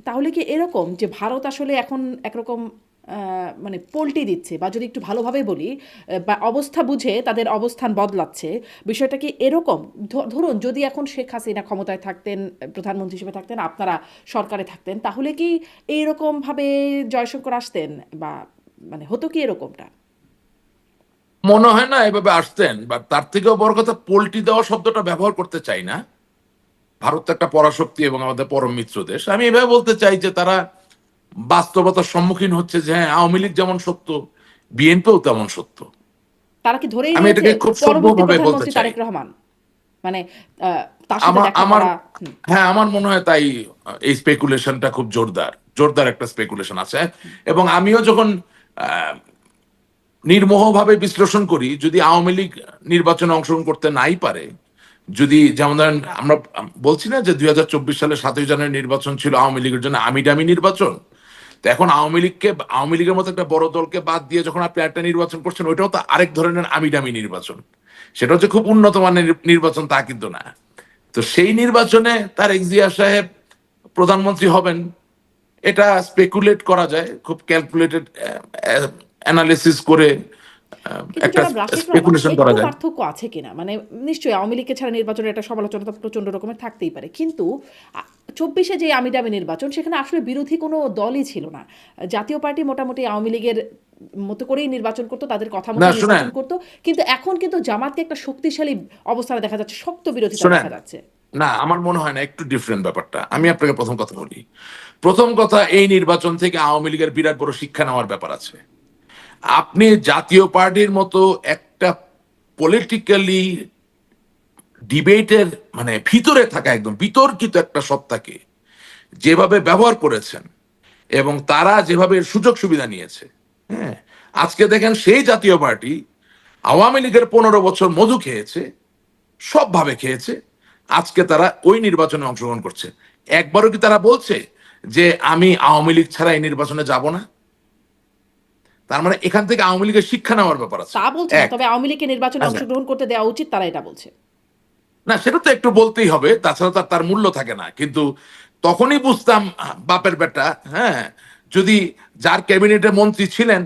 তাহলে কি এরকম যে ভারত আসলে এখন একরকম মানে পল্টি দিচ্ছে, বা যদি একটু ভালোভাবে বলি, বা অবস্থা বুঝে তাদের অবস্থান বদলাচ্ছে, বিষয়টা কি এরকম? ধরুন যদি এখন শেখ হাসিনা ক্ষমতায় থাকতেন, প্রধানমন্ত্রী হিসেবে থাকতেন, আপনারা সরকারে থাকতেন, তাহলে কি এইরকম ভাবে জয়শঙ্কর আসতেন, বা মানে হতো কি এরকমটা? মনে হয় না এভাবে আসতেন, বা তার থেকেও বড় কথা পল্টি দেওয়া শব্দটা ব্যবহার করতে চাই না। ভারত তো একটা পরাশক্তি এবং আমাদের পরম মিত্র দেশ। আমি এভাবে বলতে চাই যে তারা বাস্তবতার সম্মুখীন হচ্ছে যে হ্যাঁ, আওয়ামী লীগ যেমন সত্য, বিএনপিও তেমন সত্য। তারা কি ধরেই আমি নিয়েছে এটাকে খুব পরবর্তী সভ্যভাবে বলতে প্রধানমন্ত্রী চাই। তারেক রহমান? মানে তার সাথে আমার দেখা আমার করা। হুম। হ্যাঁ, আমার মনে হয় তাই। এই স্পেকুলেশনটা খুব জোরদার, জোরদার একটা স্পেকুলেশন আছে। এবং আমিও যখন আহ, নির্মোহভাবে বিশ্লেষণ করি, যদি আওয়ামী লীগ নির্বাচনে অংশগ্রহণ করতে নাই পারে, যদি যেমন ধরেন আমরা বলছি না যে 2024 সালে 7ই জানুয়ারি নির্বাচন ছিল আওয়ামী লীগের জন্য আমিডামি নির্বাচন। তো এখন আওয়ামী লীগের মতো একটা বড় দলকে বাদ দিয়ে যখন আপনি একটা নির্বাচন করছেন, ওইটাও তো আরেক ধরনের আমিডামি নির্বাচন। সেটা হচ্ছে খুব উন্নত মানের নির্বাচন তা কিন্তু না। তো সেই নির্বাচনে তারেক জিয়া সাহেব প্রধানমন্ত্রী হবেন, এটা স্পেকুলেট করা যায় খুব ক্যালকুলেটেড অ্যানালিসিস করে। কিন্তু একটা জনাব রাশিদ রহমান, স্পেকুলেশন করা একটু যায়। পার্থক্য আছে কিনা? মানে নিশ্চয়ই আওয়ামী লীগকে ছাড়া নির্বাচনের একটা সমালোচনা তো প্রচণ্ড রকমের থাকতেই পারে, কিন্তু 24-এ যে আমিডামি নির্বাচন, সেখানে আসলে বিরোধী কোনো দলই ছিল না। জাতীয় পার্টি মোটামুটি আওয়ামী লীগের মতো করেই নির্বাচন করতো, তাদের কথা না মতোই শুনেন, নির্বাচন করতো। কিন্তু এখন কিন্তু জামাতকে একটা শক্তিশালী অবস্থানে দেখা যাচ্ছে, শক্ত বিরোধিতা শোনেন, দেখা যাচ্ছে। না আমার মনে হয় না, একটু ডিফারেন্ট ব্যাপারটা। আমি আপনাকে প্রথম কথা বলি। প্রথম কথা, এই নির্বাচন থেকে আওয়ামী লীগের বিরাট বড় শিক্ষা নেওয়ার ব্যাপার আছে। আপনি জাতীয় পার্টির মতো একটা পলিটিক্যালি ডিবেটের মানে ভিতরে থাকা একদম বিতর্কিত একটা সত্তাকে যেভাবে ব্যবহার করেছেন, এবং তারা যেভাবে এর সুযোগ সুবিধা নিয়েছে, হ্যাঁ, আজকে দেখেন সেই জাতীয় পার্টি আওয়ামী লীগের 15 বছর মধু খেয়েছে, সবভাবে খেয়েছে। আজকে তারা ওই নির্বাচনে অংশগ্রহণ করছে। একবারও কি তারা বলছে যে আমি আওয়ামী লীগ ছাড়া এই নির্বাচনে যাব না? তার মানে এখান থেকে আওয়ামী লীগের শিক্ষা নেওয়ার ব্যাপার আছে। তা বলছে না, এক, তবে আওয়ামী লীগকে নির্বাচনে আচ্ছা, অংশগ্রহণ করতে দেওয়া উচিত, তারা এটা বলছে। না সেটা তো একটু বলতেই হবে, তাছাড়া তার তার মূল্য থাকে না। কিন্তু তখনই বুঝতাম বাপের বেটা, হ্যাঁ, যদি যার ক্যাবিনেটে মন্ত্রী ছিলেন,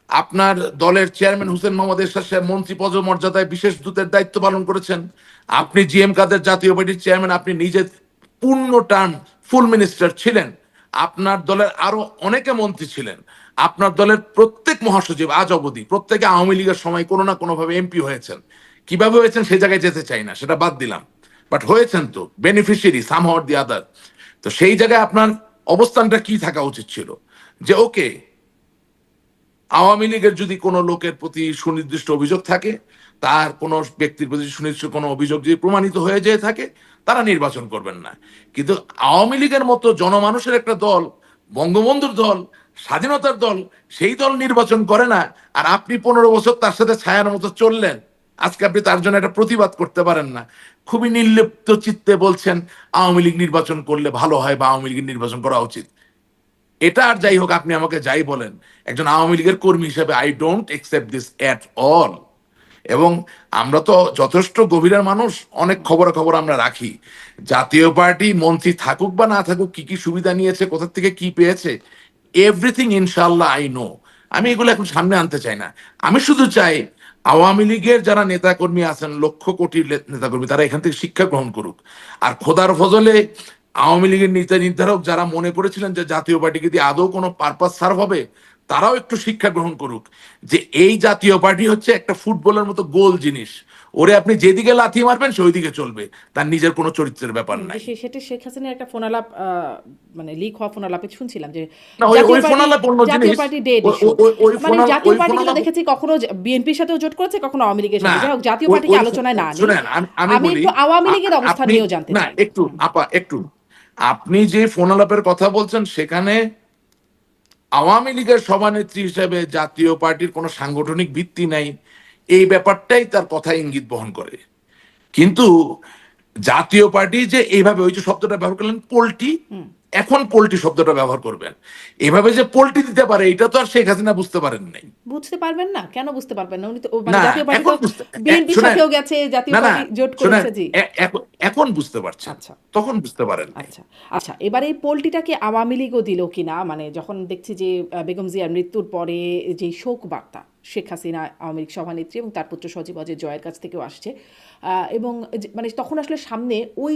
আপনার দলের চেয়ারম্যান হোসেন মোহাম্মদ এরশাদ সাহেব মন্ত্রী পদমর্যাদায় বিশেষ দূতের দায়িত্ব পালন করেছেন। আপনি জিএম কাদের জাতীয় পার্টির চেয়ারম্যান, আপনি নিজে পূর্ণ টার্ম ফুল মিনিস্টার ছিলেন। আপনার দলের আরো অনেকে মন্ত্রী ছিলেন। আপনার দলের প্রত্যেক মহাসচিব আজ অবধি প্রত্যেকে আওয়ামী লীগের সময় কোনো না কোনো ভাবে এমপি হয়েছেন। কিভাবে হয়েছেন সে জায়গায় যেতে চাই না, সেটা বাদ দিলাম। বাট হয়েছেন তো, বেনিফিশিয়ারি সাম হওয়ার দি আদার। তো সেই জায়গায় আপনার অবস্থানটা কি থাকা উচিত ছিল? যে ওকে, আওয়ামী লীগের যদি কোনো লোকের প্রতি সুনির্দিষ্ট অভিযোগ থাকে, তার কোনো ব্যক্তির প্রতি সুনির্দিষ্ট কোনো অভিযোগ যদি প্রমাণিত হয়ে যেয়ে থাকে, তারা নির্বাচন করবেন না। কিন্তু আওয়ামী লীগের মতো জনমানুষের একটা দল, বঙ্গবন্ধুর দল, স্বাধীনতার দল, সেই দল নির্বাচন করে না, আর আপনি 15 বছর তার সাথে ছায়ার মতো চললেন, আজকে আপনি তার জন্য একটা প্রতিবাদ করতে পারেন না। খুবই নির্লিপ্ত চিত্তে বলছেন আওয়ামী লীগ নির্বাচন করলে ভালো হয় বা আওয়ামী লীগের নির্বাচন করা উচিত। এটা আর যাই হোক, আপনি আমাকে যাই বলেন, একজন আওয়ামী লীগের কর্মী হিসেবে I don't accept this at all. এবং আমরা তো যথেষ্ট গভীরের মানুষ, অনেক খবর আমরা রাখি। জাতীয় পার্টি মন্ত্রী থাকুক বা না থাকুক, কি কি সুবিধা নিয়েছে, কোথা থেকে কি পেয়েছে, এভরিথিং ইনশাল্লাহ আই নো। আমি এগুলো এখন সামনে আনতে চাই না। আমি শুধু চাই আওয়ামী লীগের যারা নেতাকর্মী আছেন, লক্ষ কোটি নেতাকর্মী, তারা এখান থেকে শিক্ষা গ্রহণ করুক। আর খোদার ফজলে আওয়ামী লীগের নীতি নির্ধারক যারা মনে করেছিলেন যে জাতীয় পার্টিকে দিয়ে আদৌ কোনো পারপাস সার্ভ হবে, তারাও একটু শিক্ষা গ্রহণ করুক যে এই জাতীয় পার্টি হচ্ছে একটা ফুটবলের মতো গোল জিনিস। ওরে আপনি যেদিকে লাথি মারবেন সে ওইদিকে চলবে, তার নিজের কোনো চরিত্রের ব্যাপার যে নাই। সেটি শেখ হাসিনার একটা ফোনালাপ, মানে লিক হওয়া ফোনালাপে শুনছিলাম যে না, ওই জাতীয় ওই পার্টি, ফোনালাপ অন্য জাতীয় জিনিস। পার্টি ডেড ওই ইস্যু। ওই ওই মানে জাতীয় ওই পার্টি কিন্তু ফোনালাপ দেখেছি কখনো বিএনপির সাথেও জোট করেছে, কখনো আওয়ামী লীগের না। সাথে। যাই হোক, জাতীয় ওই পার্টিকে ওই আলোচনায় না আনি। শুনেন, আমি আমি বলি, একটু আওয়ামী লীগের অবস্থান আপনি, নিয়েও জানতে না চাই। একটু আপা একটু, আপনি যে ফোনালাপের কথা বলছেন সেখানে আওয়ামী লীগের সভানেত্রী হিসেবে জাতীয় পার্টির কোনো সাংগঠনিক ভিত্তি নাই, এই ব্যাপারটাই তার কথা ইঙ্গিত বহন করে। কিন্তু জাতীয় পার্টি যে এইভাবে, ওই যে শব্দটা ব্যবহার করলেন পোল্টি, এখন পোল্টি শব্দটা ব্যবহার করবেন, এভাবে যে পোল্টি দিতে পারে এটা তো আর শেখ হাসিনা বুঝতে পারেন নাই। বুঝতে পারবেন না? কেন বুঝতে পারবেন না? উনি তো মানে না জাতীয় পার্টি এখন তো বুঝতে বিএনপির শুনেন, সাথেও গেছে, জাতীয় না পার্টি জোট শুনেন, করেছে। জি। এখন বুঝতে পারছেন, আচ্ছা। তখন বুঝতে পারেন নাই। আচ্ছা, আচ্ছা। এবার এই পোলটিটাকে আওয়ামী লীগও দিল কিনা? মানে যখন দেখছি যে বেগম জিয়ার মৃত্যুর পরে যেই শোক বার্তা শেখ হাসিনা আওয়ামী লীগ সভানেত্রী এবং তার পুত্র সজীব অজয় জয়ের কাছ থেকেও আসছে। এবং মানে তখন আসলে সামনে ওই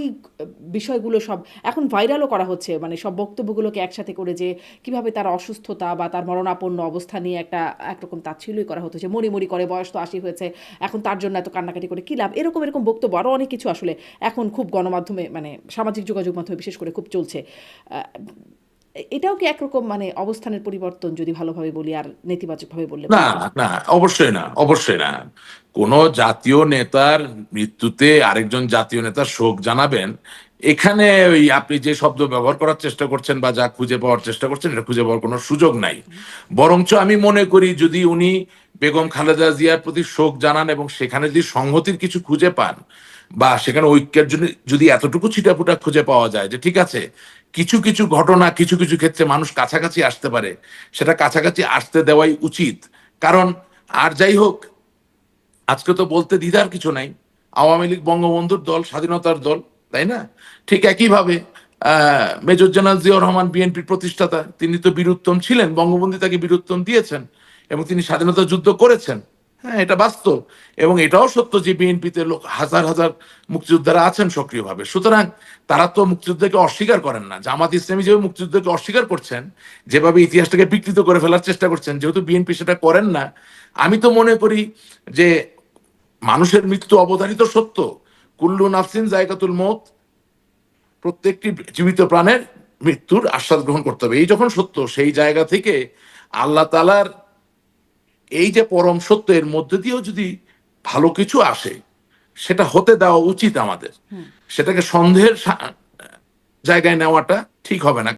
বিষয়গুলো সব এখন ভাইরালও করা হচ্ছে। মানে সব বক্তব্যগুলোকে একসাথে করে যে কিভাবে তার অসুস্থতা বা তার মরণাপন্ন অবস্থা নিয়ে একরকম তাচ্ছিল্যই করা হতো যে মরি করে বয়স তো ৮০ হয়েছে। এখন তার জন্য এত কান্নাকাটি করে কি লাভ? এরকম বক্তব্য আরও অনেক কিছু আসলে এখন খুব গণমাধ্যমে মানে সামাজিক যোগাযোগ মাধ্যমে বিশেষ করে খুব চলছে। এটাও কি একরকম মানে অবস্থানের পরিবর্তন যদি ভালোভাবে বলি আর নেতিবাচকভাবে বললে না, বলবেন? না, অবশ্যই না, অবশ্যই না। কোন জাতীয় নেতার মৃত্যুতে আরেকজন জাতীয় নেতার শোক জানাবেন, এখানে ওই আপনি যে শব্দ ব্যবহার করার চেষ্টা করছেন বা যা খুঁজে পাওয়ার চেষ্টা করছেন, এটা খুঁজে পাওয়ার কোনো সুযোগ নাই। বরঞ্চ আমি মনে করি যদি উনি বেগম খালেদা জিয়ার প্রতি শোক জানান এবং সেখানে যদি সংহতির কিছু খুঁজে পান বা সেখানে ঐক্যের জন্য যদি এতটুকু ছিটাফোঁটা খুঁজে পাওয়া যায় যে ঠিক আছে, কিছু ঘটনা কিছু ক্ষেত্রে মানুষ কাছাকাছি আসতে পারে, সেটা কাছাকাছি আসতে দেওয়াই উচিত। কারণ আর যাই হোক, আজকে তো বলতে দ্বিধার কিছু নাই, আওয়ামী লীগ বঙ্গবন্ধুর দল, স্বাধীনতার দল, তাই না? ঠিক একইভাবে মেজর জেনারেল জিয়াউর রহমান বিএনপির প্রতিষ্ঠাতা, তিনি তো বীরুত্তম ছিলেন, বঙ্গবন্ধু তাকে বীরুত্তম দিয়েছেন এবং তিনি স্বাধীনতা যুদ্ধ করেছেন। হ্যাঁ, এটা বাস্তব। এবং এটাও সত্য যে বিএনপিতে লোক হাজার হাজার মুক্তিযোদ্ধারা আছেন সক্রিয়ভাবে। সুতরাং তারা তো মুক্তিযুদ্ধকে অস্বীকার করেন না। জামাত ইসলামী যেভাবে মুক্তিযুদ্ধকে অস্বীকার করছেন, যেভাবে ইতিহাসটাকে বিকৃত করে ফেলার চেষ্টা করছেন, যেহেতু বিএনপি সেটা করেন না, আমি তো মনে করি যে মানুষের মৃত্যু অবধারিত সত্য। কুল্লু নাফসিন জায়গাতুল মৌত, প্রত্যেকটি জীবিত প্রাণের মৃত্যুর আশ্বাস গ্রহণ করতে হবে। এই যখন সত্য, সেই জায়গা থেকে আল্লাহ তাআলার এই যে পরম সত্য, এর মধ্যে দিয়েও যদি ভালো কিছু আসে, সেটা হতে দেওয়া উচিত আমাদের। সেটাকে সন্দেহের জায়গায় নেওয়াটা ঠিক হবে না।